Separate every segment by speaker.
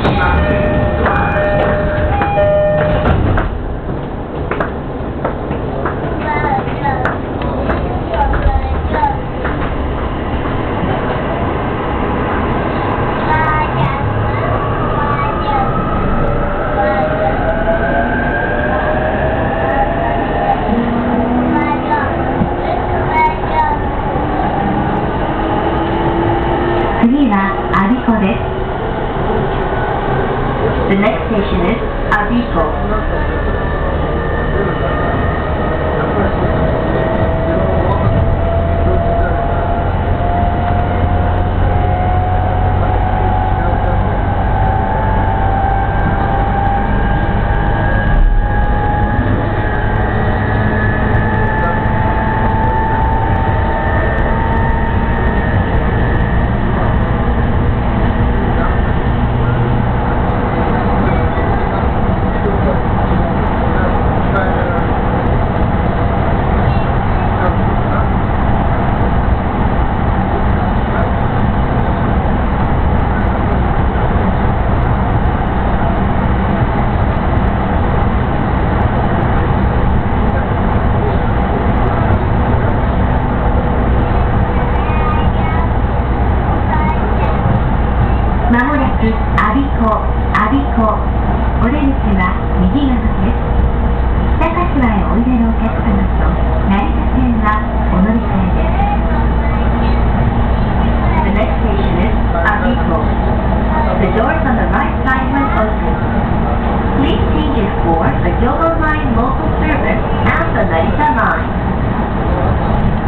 Speaker 1: 次は我孫子です。The next station is 我孫子。まもなく我孫子、お出口は右側です。北柏へおいでのお客様と成田線はお乗り換えです。The next station is 我孫子。The doors on the right side will open. Please change it for the Yogo Line local service and the Narita Line.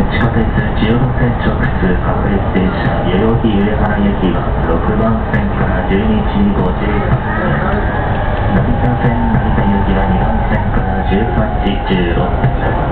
Speaker 2: 地下鉄千代田線直通各駅停車代々木上原駅は6番線から12時53分、成田線成田行きは2番線から13時16分です。